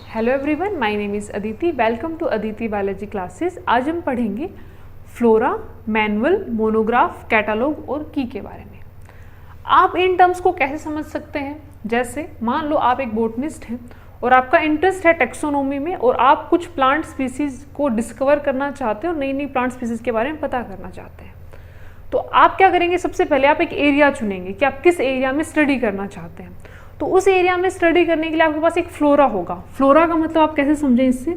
Hello everyone, my name is Aditi. Welcome to Aditi biology classes. आज हम पढ़ेंगे फ्लोरा, मैनुअल, मोनोग्राफ, कैटालॉग और की के बारे में। आप इन टर्म्स को कैसे समझ सकते हैं? जैसे मान लो आप एक बोटनिस्ट हैं और आपका इंटरेस्ट है टेक्सोनोमी में और आप कुछ प्लांट स्पीसीज को डिस्कवर करना चाहते हो, नई नई प्लांट स्पीसीज के बारे में पता करना चाहते हैं। तो आप क्या करेंगे? सबसे पहले आप एक एरिया चुनेंगे कि आप किस एरिया में स्टडी करना चाहते हैं। तो उस एरिया में स्टडी करने के लिए आपके पास एक फ्लोरा होगा। फ्लोरा का मतलब आप कैसे समझें इससे?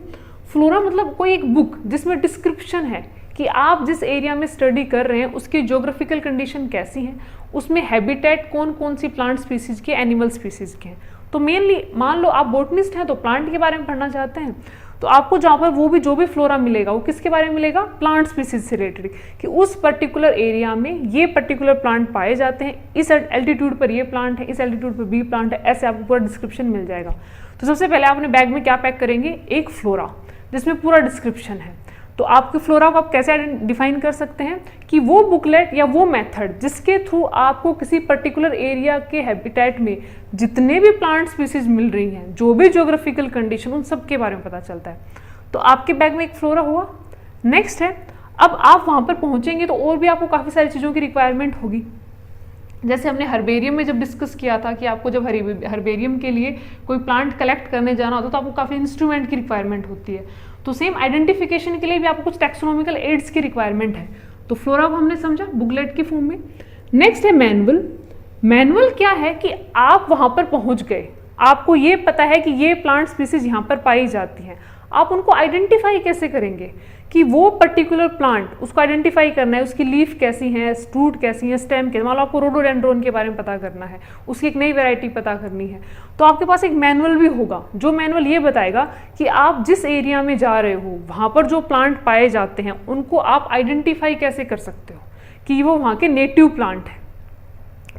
फ्लोरा मतलब कोई एक बुक जिसमें डिस्क्रिप्शन है कि आप जिस एरिया में स्टडी कर रहे हैं उसकी ज्योग्राफिकल कंडीशन कैसी हैं, उसमें हैबिटेट कौन कौन सी प्लांट स्पीसीज के, एनिमल स्पीसीज के हैं। तो मेनली मान लो आप बोटनिस्ट हैं तो प्लांट के बारे में पढ़ना चाहते हैं, तो आपको जहाँ पर वो जो भी फ्लोरा मिलेगा वो किसके बारे में मिलेगा? प्लांट स्पीसीज से रिलेटेड, कि उस पर्टिकुलर एरिया में ये पर्टिकुलर प्लांट पाए जाते हैं, इस एल्टीट्यूड पर ये प्लांट है, इस एल्टीट्यूड पर बी प्लांट है, ऐसे आपको पूरा डिस्क्रिप्शन मिल जाएगा। तो सबसे पहले आप अपने बैग में क्या पैक करेंगे? एक फ्लोरा जिसमें पूरा डिस्क्रिप्शन है। तो आपके फ्लोरा को आप कैसे डिफाइन कर सकते हैं कि वो बुकलेट या वो मेथड जिसके थ्रू आपको किसी पर्टिकुलर एरिया के हैबिटेट में जितने भी प्लांट स्पीसीज मिल रही हैं, जो भी ज्योग्राफिकल कंडीशन, उन सब के बारे में पता चलता है। तो आपके बैग में एक फ्लोरा हुआ। नेक्स्ट है, अब आप वहाँ पर पहुँचेंगे तो और भी आपको काफ़ी सारी चीज़ों की रिक्वायरमेंट होगी। जैसे हमने हर्बेरियम में जब डिस्कस किया था कि आपको जब हर्बेरियम के लिए कोई प्लांट कलेक्ट करने जाना होता है तो आपको काफ़ी इंस्ट्रूमेंट की रिक्वायरमेंट होती है। तो सेम आइडेंटिफिकेशन के लिए भी आपको कुछ टैक्सोनॉमिकल एड्स की रिक्वायरमेंट है। तो फ्लोरा को हमने समझा बुकलेट की फॉर्म में। नेक्स्ट है मैनुअल। मैनुअल क्या है कि आप वहाँ पर पहुँच गए, आपको ये पता है कि ये प्लांट स्पीसीज यहाँ पर पाई जाती हैं, आप उनको आइडेंटिफाई कैसे करेंगे कि वो पर्टिकुलर प्लांट, उसको आइडेंटिफाई करना है, उसकी लीफ कैसी है, रूट कैसी है, स्टेम कैसी। मान लो आपको रोडोडेंड्रोन के बारे में पता करना है, उसकी एक नई वैरायटी पता करनी है, तो आपके पास एक मैनुअल भी होगा। जो मैनुअल ये बताएगा कि आप जिस एरिया में जा रहे हो वहाँ पर जो प्लांट पाए जाते हैं उनको आप आइडेंटिफाई कैसे कर सकते हो कि वो वहाँ के नेटिव प्लांट है।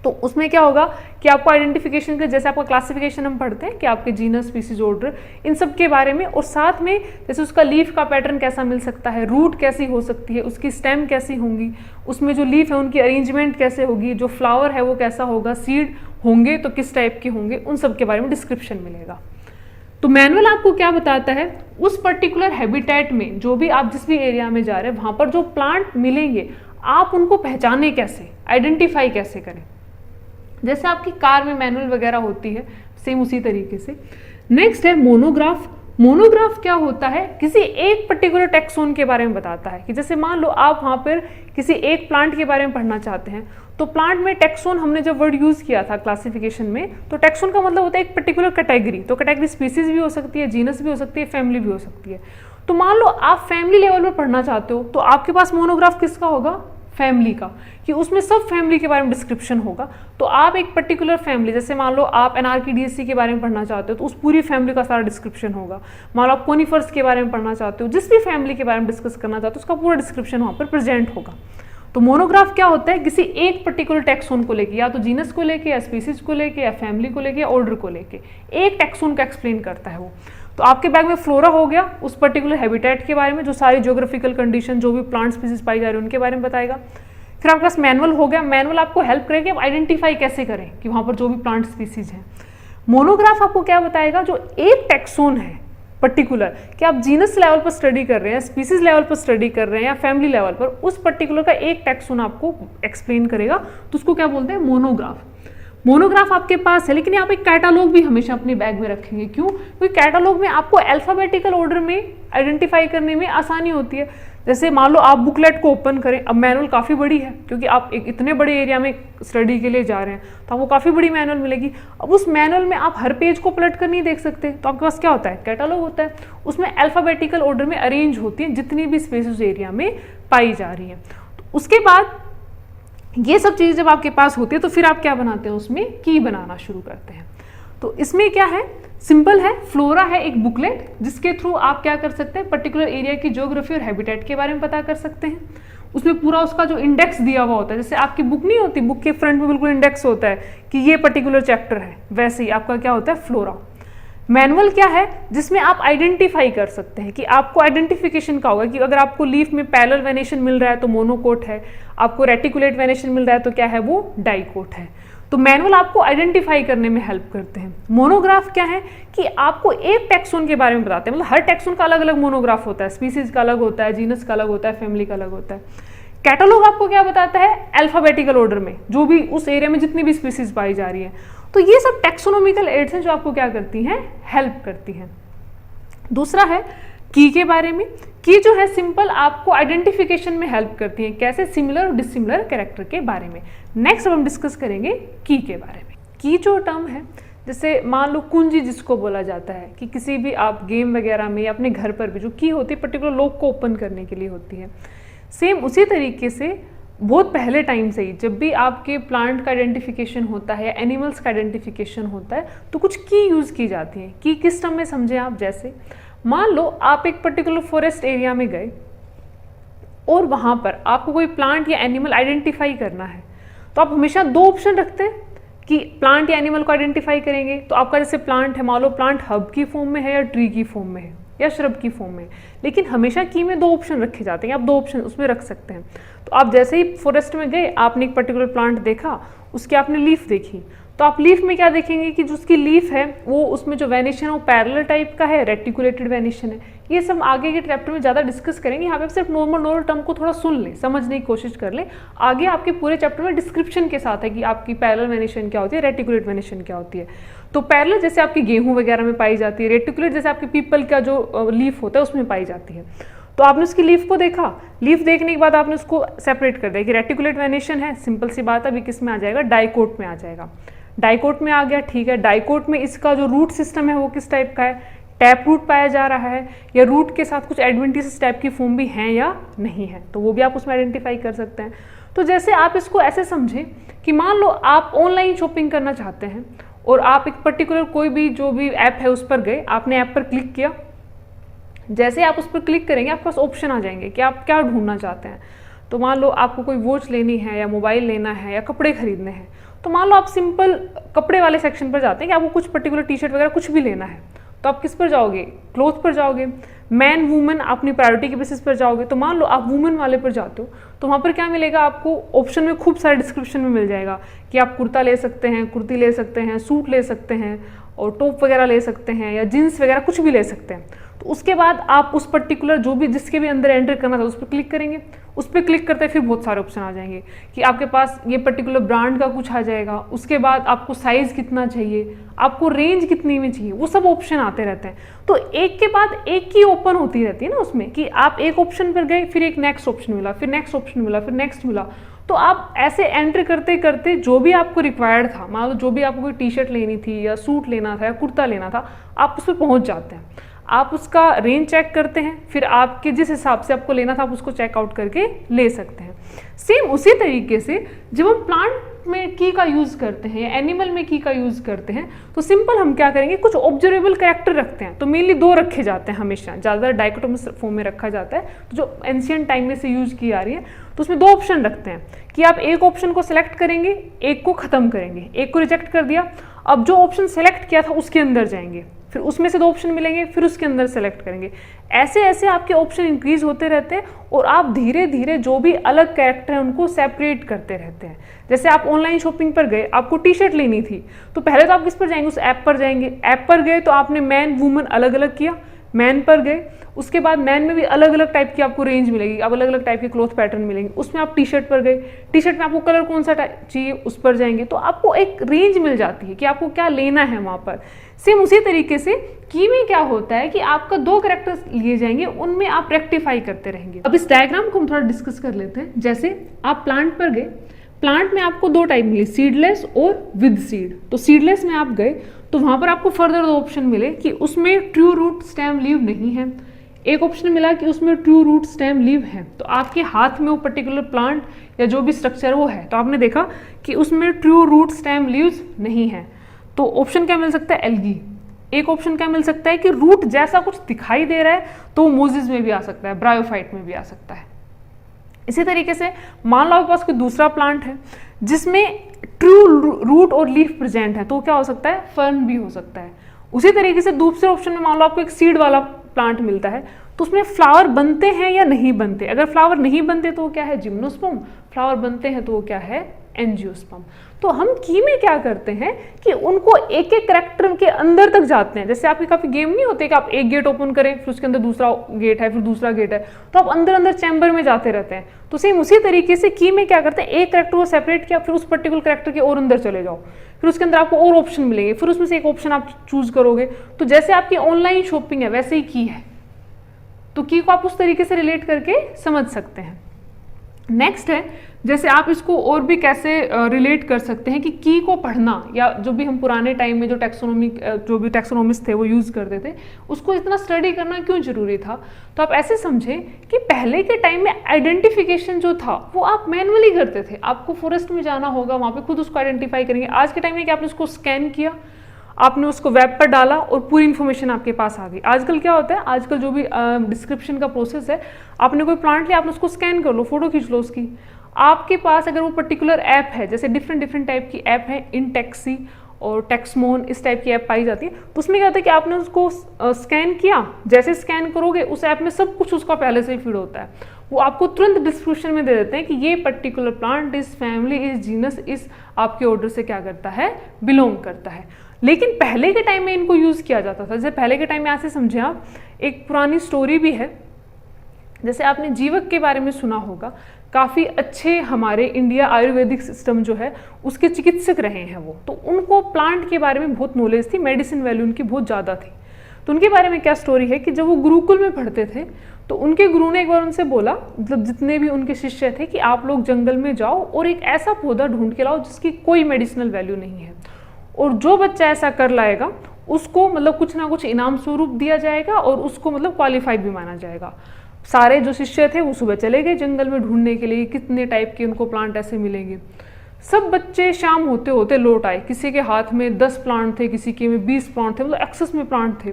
तो उसमें क्या होगा कि आपको आइडेंटिफिकेशन के, जैसे आपका क्लासिफिकेशन हम पढ़ते हैं कि आपके जीनस, स्पीसीज, ऑर्डर, इन सब के बारे में, और साथ में जैसे उसका लीफ का पैटर्न कैसा मिल सकता है, रूट कैसी हो सकती है, उसकी स्टेम कैसी होंगी, उसमें जो लीफ है उनकी अरेंजमेंट कैसे होगी, जो फ्लावर है वो कैसा होगा, सीड होंगे तो किस टाइप के होंगे, उन सब के बारे में डिस्क्रिप्शन मिलेगा। तो मैनुअल आपको क्या बताता है? उस पर्टिकुलर हैबिटेट में जो भी आप जिस भी एरिया में जा रहे हैं वहाँ पर जो प्लांट मिलेंगे आप उनको पहचाने कैसे, आइडेंटिफाई कैसे करें। जैसे आपकी कार में मैनुअल वगैरह होती है, सेम उसी तरीके से। नेक्स्ट है मोनोग्राफ। मोनोग्राफ क्या होता है? किसी एक पर्टिकुलर टैक्सोन के बारे में बताता है कि जैसे मान लो आप वहाँ पर किसी एक प्लांट के बारे में पढ़ना चाहते हैं, तो प्लांट में टैक्सोन हमने जब वर्ड यूज़ किया था क्लासिफिकेशन में, तो टैक्सोन का मतलब होता है एक पर्टिकुलर कैटेगरी। तो कैटेगरी स्पीसीज भी हो सकती है, जीनस भी हो सकती है, फैमिली भी हो सकती है। तो मान लो आप फैमिली लेवल पर पढ़ना चाहते हो तो आपके पास मोनोग्राफ किसका होगा? फैमिली का, कि उसमें सब फैमिली के बारे में डिस्क्रिप्शन होगा। तो आप एक पर्टिकुलर फैमिली, जैसे मान लो आप एनार्किडिएसी के बारे में पढ़ना चाहते हो तो उस पूरी फैमिली का सारा डिस्क्रिप्शन होगा। मान लो आप कोनिफर्स के बारे में पढ़ना चाहते हो, जिस भी फैमिली के बारे में डिस्कस करना चाहते हो उसका पूरा डिस्क्रिप्शन वहाँ पर प्रेजेंट होगा। तो मोनोग्राफ क्या होता है? किसी एक पर्टिकुलर टैक्सोन को लेके, या तो जीनस को लेके, या स्पीसीज को लेके, या फैमिली को लेके, या ऑर्डर को लेके, एक टैक्सोन का एक्सप्लेन करता है वो। तो आपके बैग में फ्लोरा हो गया, उस पर्टिकुलर हैबिटेट के बारे में, जो सारी ज्योग्राफिकल कंडीशन, जो भी प्लांट स्पीसीज पाई जा रही है उनके बारे में बताएगा। फिर आपके पास मैनुअल हो गया। मैनुअल आपको हेल्प करेगा आप आइडेंटिफाई कैसे करें कि वहाँ पर जो भी प्लांट स्पीसीज हैं। मोनोग्राफ आपको क्या बताएगा? जो एक टैक्सोन है पर्टिकुलर, कि आप जीनस लेवल पर स्टडी कर रहे हैं, स्पीसीज लेवल पर स्टडी कर रहे हैं, या फैमिली लेवल पर, उस पर्टिकुलर का एक टैक्सोन आपको एक्सप्लेन करेगा, तो उसको क्या बोलते हैं? मोनोग्राफ। मोनोग्राफ आपके पास है, लेकिन आप एक कैटालॉग भी हमेशा अपने बैग में रखेंगे। क्यों? क्योंकि कैटालॉग में आपको अल्फाबेटिकल ऑर्डर में आइडेंटिफाई करने में आसानी होती है। जैसे मान लो आप बुकलेट को ओपन करें, अब मैनुअल काफ़ी बड़ी है क्योंकि आप एक इतने बड़े एरिया में स्टडी के लिए जा रहे हैं तो आपको काफ़ी बड़ी मैनुअल मिलेगी। अब उस मैनुअल में आप हर पेज को पलट कर नहीं देख सकते, तो आपके पास क्या होता है? कैटालॉग होता है। उसमें अल्फाबेटिकल ऑर्डर में अरेंज होती है जितनी भी स्पेसेस एरिया में पाई जा रही हैं। तो उसके बाद ये सब चीज़ जब आपके पास होती है तो फिर आप क्या बनाते हैं? उसमें की बनाना शुरू करते हैं। तो इसमें क्या है? सिंपल है। फ्लोरा है एक बुकलेट जिसके थ्रू आप क्या कर सकते हैं? पर्टिकुलर एरिया की ज्योग्राफी और हैबिटेट के बारे में पता कर सकते हैं। उसमें पूरा उसका जो इंडेक्स दिया हुआ होता है, जैसे आपकी बुक नहीं होती, बुक के फ्रंट में बिल्कुल इंडेक्स होता है कि ये पर्टिकुलर चैप्टर है, वैसे ही आपका क्या होता है? फ्लोरा। मैनुअल क्या है? जिसमें आप आइडेंटिफाई कर सकते हैं कि आपको आइडेंटिफिकेशन का होगा कि अगर आपको लीफ में पैरेलल वेनेशन मिल रहा है तो मोनोकोट है, आपको रेटिकुलेट वेनेशन मिल रहा है तो क्या है? वो डाइकोट है। तो मैनुअल आपको आइडेंटिफाई करने में हेल्प करते हैं। मोनोग्राफ क्या है कि आपको एक टैक्सोन के बारे में बताते हैं, मतलब हर टैक्सोन का अलग अलग मोनोग्राफ होता है, स्पीसीज का अलग होता है, जीनस का अलग होता है, फैमिली का अलग होता है। कैटलॉग आपको क्या बताता है, अल्फाबेटिकल ऑर्डर में जो भी उस एरिया में जितनी भी स्पीसीज पाई जा रही है। तो ये सब टैक्सोनॉमिकल एड्स हैं जो आपको क्या करती हैं, हेल्प करती हैं। दूसरा है की के बारे में। की जो है सिंपल आपको आइडेंटिफिकेशन में हेल्प करती है, कैसे, सिमिलर और डिसिमिलर कैरेक्टर के बारे में। नेक्स्ट अब हम डिस्कस करेंगे की के बारे में। की जो टर्म है, जैसे मान लो कुंजी जिसको बोला जाता है कि किसी भी आप गेम वगैरह में या अपने घर पर भी जो की होती है पर्टिकुलर लॉक को ओपन करने के लिए होती है। सेम उसी तरीके से बहुत पहले टाइम से ही जब भी आपके प्लांट का आइडेंटिफिकेशन होता है, एनिमल्स का आइडेंटिफिकेशन होता है, तो कुछ की यूज़ की जाती है। की किस टर्म में समझे आप, जैसे मान लो आप एक पर्टिकुलर फॉरेस्ट एरिया में गए और वहाँ पर आपको कोई प्लांट या एनिमल आइडेंटिफाई करना है, तो आप हमेशा दो ऑप्शन रखते हैं कि प्लांट या एनिमल को आइडेंटिफाई करेंगे। तो आपका जैसे प्लांट है, मान लो प्लांट हब की फॉर्म में है या ट्री की फॉर्म में है या श्रब की फॉर्म में, लेकिन हमेशा की में दो ऑप्शन रखे जाते हैं, आप दो ऑप्शन उसमें रख सकते हैं। तो आप जैसे ही फॉरेस्ट में गए, आपने एक पर्टिकुलर प्लांट देखा, उसकी आपने लीफ देखी, तो आप लीफ में क्या देखेंगे कि जो उसकी लीफ है वो उसमें जो वेनिशन है वो पैरेलल टाइप का है, रेटिकुलेटेड वेनिशन है। ये सब आगे के चैप्टर में ज़्यादा डिस्कस करेंगे, यहाँ पे सिर्फ नॉर्मल टर्म को थोड़ा सुन ले, समझने की कोशिश कर ले। आगे आपके पूरे चैप्टर में डिस्क्रिप्शन के साथ है कि आपकी पैरेलल वेनिशन क्या होती है, रेटिकुलेट वेनिशन क्या होती है। तो पैरेलल जैसे आपकी गेहूँ वगैरह में पाई जाती है, रेटिकुलेट जैसे आपके पीपल का जो लीफ होता है उसमें पाई जाती है। तो आपने उसकी लीफ को देखा, लीफ देखने के बाद आपने उसको सेपरेट कर दिया कि रेटिकुलेट वेनिशन है, सिंपल सी बात है, अभी किस में आ जाएगा, डाइकोट में आ जाएगा। डाइकोट में आ गया, ठीक है। डाइकोट में इसका जो रूट सिस्टम है वो किस टाइप का है, टैप रूट पाया जा रहा है, या रूट के साथ कुछ एडवेंटिशियस टाइप की फॉर्म भी हैं या नहीं है, तो वो भी आप उसमें आइडेंटिफाई कर सकते हैं। तो जैसे आप इसको ऐसे समझें कि मान लो आप ऑनलाइन शॉपिंग करना चाहते हैं और आप एक पर्टिकुलर कोई भी जो भी ऐप है उस पर गए, आपने ऐप पर क्लिक किया, जैसे आप उस पर क्लिक करेंगे आपके पास ऑप्शन आ जाएंगे कि आप क्या ढूंढना चाहते हैं। तो मान लो आपको कोई वॉच लेनी है या मोबाइल लेना है या कपड़े खरीदने हैं, तो मान लो आप सिंपल कपड़े वाले सेक्शन पर जाते हैं कि आपको कुछ पर्टिकुलर टी शर्ट वगैरह कुछ भी लेना है, तो आप किस पर जाओगे, क्लोथ पर जाओगे। मैन वुमेन अपनी प्रायोरिटी के बेसिस पर जाओगे। तो मान लो आप वुमेन वाले पर जाते हो, तो वहाँ पर क्या मिलेगा आपको, ऑप्शन में खूब सारे डिस्क्रिप्शन में मिल जाएगा कि आप कुर्ता ले सकते हैं, कुर्ती ले सकते हैं, सूट ले सकते हैं और टॉप वगैरह ले सकते हैं या जीन्स वगैरह कुछ भी ले सकते हैं। तो उसके बाद आप उस पर्टिकुलर जो भी जिसके भी अंदर एंटर करना था उस पर क्लिक करेंगे। उस पर क्लिक करते फिर बहुत सारे ऑप्शन आ जाएंगे कि आपके पास ये पर्टिकुलर ब्रांड का कुछ आ जाएगा, उसके बाद आपको साइज़ कितना चाहिए, आपको रेंज कितनी में चाहिए, वो सब ऑप्शन आते रहते हैं। तो एक के बाद एक की ओपन होती रहती है ना उसमें, कि आप एक ऑप्शन पर गए, फिर एक नेक्स्ट ऑप्शन मिला, फिर नेक्स्ट ऑप्शन मिला, फिर नेक्स्ट मिला। तो आप ऐसे एंटर करते करते जो भी आपको रिक्वायर्ड था, मान लो जो भी आपको कोई टी शर्ट लेनी थी या सूट लेना था या कुर्ता लेना था, आप उस पर पहुँच जाते हैं। आप उसका रेंज चेक करते हैं, फिर आपके जिस हिसाब से आपको लेना था आप उसको चेकआउट करके ले सकते हैं। सेम उसी तरीके से जब हम प्लांट में की का यूज़ करते हैं या एनिमल में की का यूज़ करते हैं, तो सिंपल हम क्या करेंगे, कुछ ऑब्जर्वेबल कैरेक्टर रखते हैं। तो मेनली दो रखे जाते हैं हमेशा, ज़्यादातर डाइकोटोमस फॉर्म में रखा जाता है। तो जो एंशिएंट टाइम में से यूज की आ रही है, तो उसमें दो ऑप्शन रखते हैं कि आप एक ऑप्शन को सिलेक्ट करेंगे, एक को ख़त्म करेंगे, एक को रिजेक्ट कर दिया। अब जो ऑप्शन सेलेक्ट किया था उसके अंदर जाएंगे, फिर उसमें से दो ऑप्शन मिलेंगे, फिर उसके अंदर सेलेक्ट करेंगे। ऐसे ऐसे आपके ऑप्शन इंक्रीज होते रहते हैं और आप धीरे धीरे जो भी अलग कैरेक्टर हैं उनको सेपरेट करते रहते हैं। जैसे आप ऑनलाइन शॉपिंग पर गए, आपको टी शर्ट लेनी थी, तो पहले तो आप किस पर जाएंगे, उस ऐप पर जाएंगे। ऐप पर गए तो आपने मैन वुमन अलग अलग किया, मैन पर गए, उसके बाद मैन में भी अलग अलग टाइप की आपको रेंज मिलेगी, अब अलग अलग टाइप के क्लॉथ पैटर्न मिलेंगे। उसमें आप टी शर्ट पर गए, टी शर्ट में आपको कलर कौन सा चाहिए उस पर जाएंगे, तो आपको एक रेंज मिल जाती है कि आपको क्या लेना है वहाँ पर। सेम उसी तरीके से की में क्या होता है कि आपका दो कैरेक्टर्स लिए जाएंगे, उनमें आप रेक्टिफाई करते रहेंगे। अब इस डायग्राम को हम थोड़ा डिस्कस कर लेते हैं। जैसे आप प्लांट पर गए, प्लांट में आपको दो टाइप मिले, सीडलेस और विद सीड। तो सीडलेस में आप गए तो वहाँ पर आपको फर्दर दो ऑप्शन मिले कि उसमें ट्रू रूट स्टेम लीव नहीं है, एक ऑप्शन मिला कि उसमें ट्रू रूट स्टेम लीव है। तो आपके हाथ में वो पर्टिकुलर प्लांट या जो भी स्ट्रक्चर वो है, तो आपने देखा कि उसमें ट्रू रूट स्टेम लीव्स नहीं है, तो ऑप्शन क्या मिल सकता है, एल्गी। एक ऑप्शन क्या मिल सकता है कि रूट जैसा कुछ दिखाई दे रहा है, तो मोजिस में भी आ सकता है, ब्रायोफाइट में भी आ सकता है। इसी तरीके से मान लो आपके पास कोई दूसरा प्लांट है जिसमें ट्रू रूट और लीफ प्रेजेंट है, तो क्या हो सकता है, फर्न भी हो सकता है। उसी तरीके से दूसरे ऑप्शन में मान लो आपको एक सीड वाला प्लांट मिलता है, तो उसमें फ्लावर बनते हैं या नहीं बनते। अगर फ्लावर नहीं बनते तो वो क्या है, जिम्नोस्पर्म, फ्लावर बनते हैं तो वो क्या है, एंजियोस्पर्म। तो हम की में क्या करते हैं कि उनको एक एक कैरेक्टर के अंदर तक जाते हैं। जैसे आपके काफी गेम नहीं होते कि आप एक गेट ओपन करें, फिर उसके अंदर दूसरा गेट है, फिर दूसरा गेट है, तो आप अंदर अंदर चैम्बर में जाते रहते हैं। तो सेम उसी तरीके से की में क्या करते हैं, एक कैरेक्टर को सेपरेट किया, फिर उस पर्टिकुलर कैरेक्टर के और अंदर चले जाओ, फिर उसके अंदर आपको और ऑप्शन मिलेंगे, फिर उसमें से एक ऑप्शन आप चूज करोगे। तो जैसे आपकी ऑनलाइन शॉपिंग है वैसे ही की है, तो की को आप उस तरीके से रिलेट करके समझ सकते हैं। नेक्स्ट है, जैसे आप इसको और भी कैसे रिलेट कर सकते हैं कि की को पढ़ना, या जो भी हम पुराने टाइम में जो टैक्सोनॉमिस्ट थे वो यूज करते थे, उसको इतना स्टडी करना क्यों जरूरी था। तो आप ऐसे समझें कि पहले के टाइम में आइडेंटिफिकेशन जो था वो आप मैनुअली करते थे। आपको फॉरेस्ट में जाना होगा, वहां पे खुद उसको आइडेंटिफाई करेंगे। आज के टाइम में कि आपने उसको स्कैन किया, आपने उसको वेब पर डाला और पूरी इन्फॉर्मेशन आपके पास आ गई। आजकल क्या होता है, आजकल जो भी डिस्क्रिप्शन का प्रोसेस है, आपने कोई प्लांट लिया, आपने उसको स्कैन कर लो, फोटो खींच लो उसकी, आपके पास अगर वो पर्टिकुलर ऐप है, जैसे डिफरेंट टाइप की ऐप है, इनटेक्सी और टेक्समोन इस टाइप की ऐप पाई जाती है, तो उसमें क्या होता है कि आपने उसको स्कैन किया, जैसे स्कैन करोगे उस ऐप में सब कुछ उसका पहले से ही फीड होता है। वो आपको तुरंत डिस्क्रिप्शन में दे देते हैं कि ये पर्टिकुलर प्लांट इस फैमिली, इस जीनस, इस आपके ऑर्डर से क्या करता है, बिलोंग करता है। लेकिन पहले के टाइम में इनको यूज किया जाता था। जैसे पहले के टाइम में ऐसे समझे आप, एक पुरानी स्टोरी भी है, जैसे आपने जीवक के बारे में सुना होगा, काफ़ी अच्छे हमारे इंडिया आयुर्वेदिक सिस्टम जो है उसके चिकित्सक रहे हैं वो, तो उनको प्लांट के बारे में बहुत नॉलेज थी, मेडिसिन वैल्यू उनकी बहुत ज़्यादा थी। तो उनके बारे में क्या स्टोरी है कि जब वो गुरुकुल में पढ़ते थे तो उनके गुरु ने एक बार उनसे बोला, मतलब जितने भी उनके शिष्य थे, कि आप लोग जंगल में जाओ और एक ऐसा पौधा ढूंढ के लाओ जिसकी कोई मेडिसिनल वैल्यू नहीं है, और जो बच्चा ऐसा कर लाएगा उसको मतलब कुछ ना कुछ इनाम स्वरूप दिया जाएगा और उसको मतलब क्वालिफाइड भी माना जाएगा। सारे जो शिष्य थे वो सुबह चले गए जंगल में ढूंढने के लिए कितने टाइप के उनको प्लांट ऐसे मिलेंगे। सब बच्चे शाम होते होते लौट आए, किसी के हाथ में 10 प्लांट थे, किसी के में 20 प्लांट थे, मतलब एक्सेस में प्लांट थे।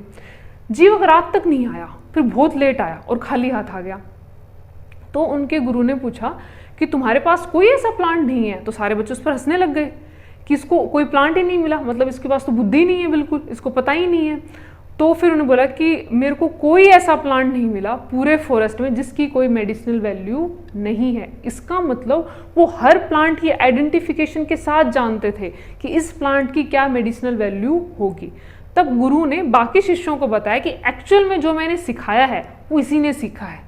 जीवक रात तक नहीं आया, फिर बहुत लेट आया और खाली हाथ आ गया। तो उनके गुरु ने पूछा कि तुम्हारे पास कोई ऐसा प्लांट नहीं है? तो सारे बच्चे उस पर हंसने लग गए कि इसको कोई प्लांट ही नहीं मिला, मतलब इसके पास तो बुद्धि नहीं है, बिल्कुल इसको पता ही नहीं है। तो फिर उन्होंने बोला कि मेरे को कोई ऐसा प्लांट नहीं मिला पूरे फॉरेस्ट में जिसकी कोई मेडिसिनल वैल्यू नहीं है। इसका मतलब वो हर प्लांट की आइडेंटिफिकेशन के साथ जानते थे कि इस प्लांट की क्या मेडिसिनल वैल्यू होगी। तब गुरु ने बाकी शिष्यों को बताया कि एक्चुअल में जो मैंने सिखाया है वो इसी ने सीखा है,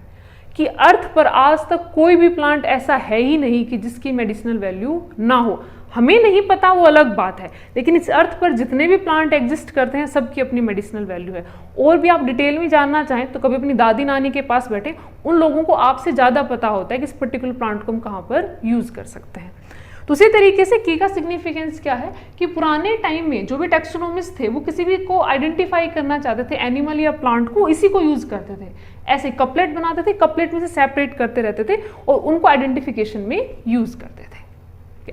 कि अर्थ पर आज तक कोई भी प्लांट ऐसा है ही नहीं कि जिसकी मेडिसिनल वैल्यू ना हो। हमें नहीं पता वो अलग बात है, लेकिन इस अर्थ पर जितने भी प्लांट एग्जिस्ट करते हैं सबकी अपनी मेडिसिनल वैल्यू है। और भी आप डिटेल में जानना चाहें तो कभी अपनी दादी नानी के पास बैठे, उन लोगों को आपसे ज़्यादा पता होता है कि इस पर्टिकुलर प्लांट को हम कहाँ पर यूज़ कर सकते हैं। तो उसी तरीके से की का सिग्निफिकेंस क्या है कि पुराने टाइम में जो भी टैक्सोनॉमिस्ट थे वो किसी भी को आइडेंटिफाई करना चाहते थे, एनिमल या प्लांट को, इसी को यूज़ करते थे। ऐसे कपलेट बनाते थे, कपलेट में से सेपरेट करते रहते थे और उनको आइडेंटिफिकेशन में यूज़ करते थे।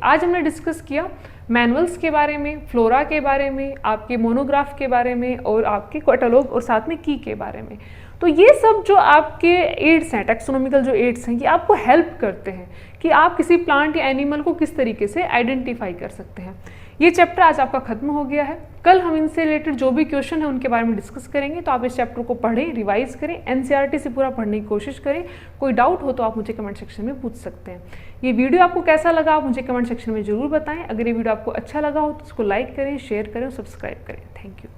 आज हमने डिस्कस किया मैनुअल्स के बारे में, फ्लोरा के बारे में, आपके मोनोग्राफ के बारे में और आपके कैटलॉग और साथ में की के बारे में। तो ये सब जो आपके एड्स हैं, टैक्सोनॉमिकल जो एड्स हैं, ये आपको हेल्प करते हैं कि आप किसी प्लांट या एनिमल को किस तरीके से आइडेंटिफाई कर सकते हैं। ये चैप्टर आज आपका खत्म हो गया है। कल हम इनसे रिलेटेड जो भी क्वेश्चन है उनके बारे में डिस्कस करेंगे। तो आप इस चैप्टर को पढ़ें, रिवाइज करें, एनसीईआरटी से पूरा पढ़ने की कोशिश करें। कोई डाउट हो तो आप मुझे कमेंट सेक्शन में पूछ सकते हैं। ये वीडियो आपको कैसा लगा आप मुझे कमेंट सेक्शन में जरूर बताएं। अगर ये वीडियो आपको अच्छा लगा हो तो इसको लाइक करें, शेयर करें और सब्सक्राइब करें। Thank you.